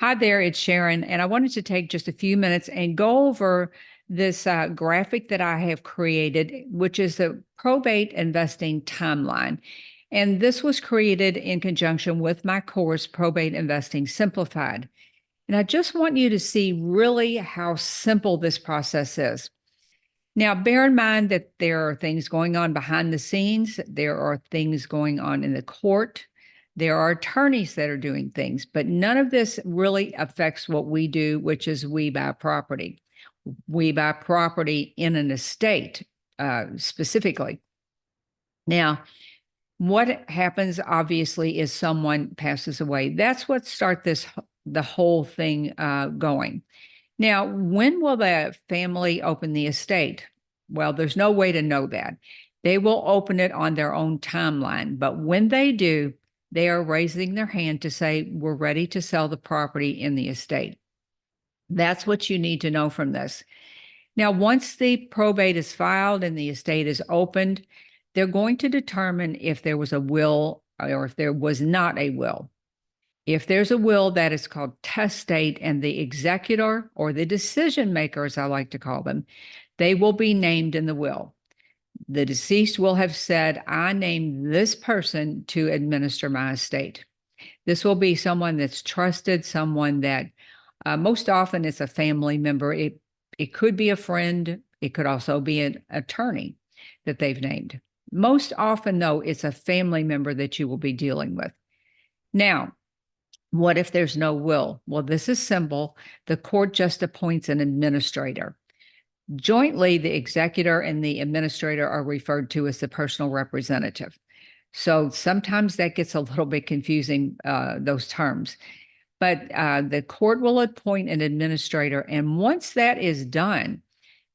Hi there, it's Sharon, and I wanted to take just a few minutes and go over this graphic that I have created, which is the probate investing timeline. And this was created in conjunction with my course, Probate Investing Simplified. And I just want you to see really how simple this process is. Now, bear in mind that there are things going on behind the scenes. There are things going on in the court. There are attorneys that are doing things, but none of this really affects what we do, which is we buy property. We buy property in an estate specifically. Now, what happens obviously is someone passes away. That's what starts the whole thing going. Now, when will the family open the estate? Well, there's no way to know that. They will open it on their own timeline, but when they do, they are raising their hand to say, we're ready to sell the property in the estate. That's what you need to know from this. Now, once the probate is filed and the estate is opened, they're going to determine if there was a will or if there was not a will. If there's a will, that is called testate, and the executor or the decision maker, as I like to call them, they will be named in the will. The deceased will have said, I name this person to administer my estate. This will be someone that's trusted, someone that most often it's a family member. It could be a friend. It could also be an attorney that they've named. Most often, though, it's a family member that you will be dealing with. Now, what if there's no will? Well, this is simple. The court just appoints an administrator. Jointly, the executor and the administrator are referred to as the personal representative. So sometimes that gets a little bit confusing, those terms. But the court will appoint an administrator. And once that is done,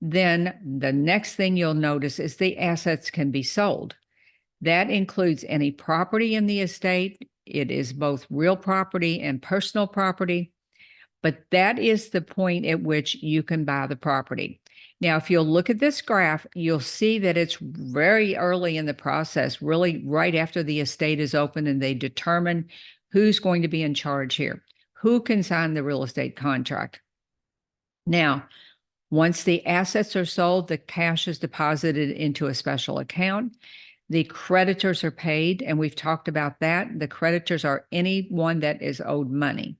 then the next thing you'll notice is the assets can be sold. That includes any property in the estate. It is both real property and personal property, but that is the point at which you can buy the property. Now, if you'll look at this graph, you'll see that it's very early in the process, really right after the estate is open and they determine who's going to be in charge here, who can sign the real estate contract. Now, once the assets are sold, the cash is deposited into a special account. The creditors are paid, and we've talked about that. The creditors are anyone that is owed money.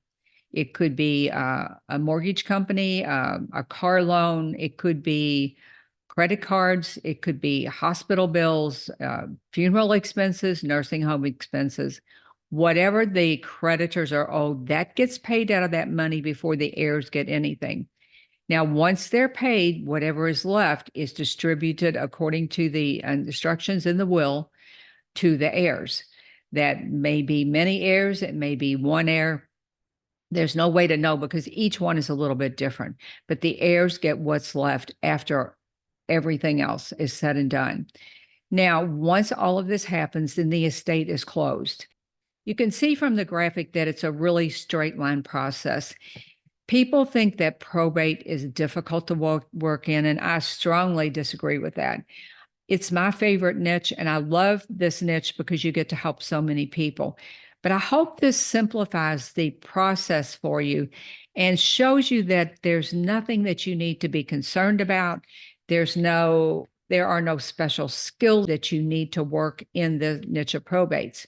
It could be a mortgage company, a car loan. It could be credit cards. It could be hospital bills, funeral expenses, nursing home expenses. Whatever the creditors are owed, that gets paid out of that money before the heirs get anything. Now, once they're paid, whatever is left is distributed according to the instructions in the will to the heirs. That may be many heirs. It may be one heir. There's no way to know because each one is a little bit different. But the heirs get what's left after everything else is said and done. Now, once all of this happens, then the estate is closed. You can see from the graphic that it's a really straight line process. People think that probate is difficult to work in, and I strongly disagree with that. It's my favorite niche, and I love this niche because you get to help so many people. But I hope this simplifies the process for you and shows you that there's nothing that you need to be concerned about. There are no special skills that you need to work in the niche of probates.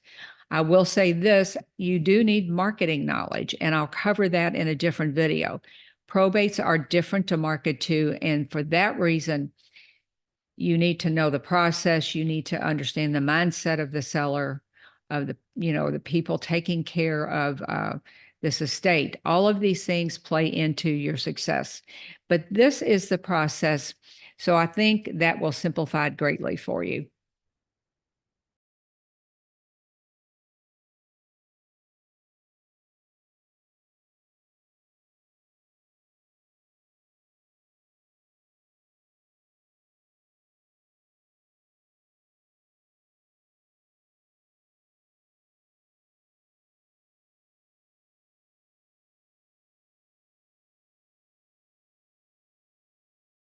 I will say this, you do need marketing knowledge, and I'll cover that in a different video. Probates are different to market to, and for that reason, you need to know the process. You need to understand the mindset of the seller, of the people taking care of this estate. All of these things play into your success. But this is the process, so I think that will simplify it greatly for you.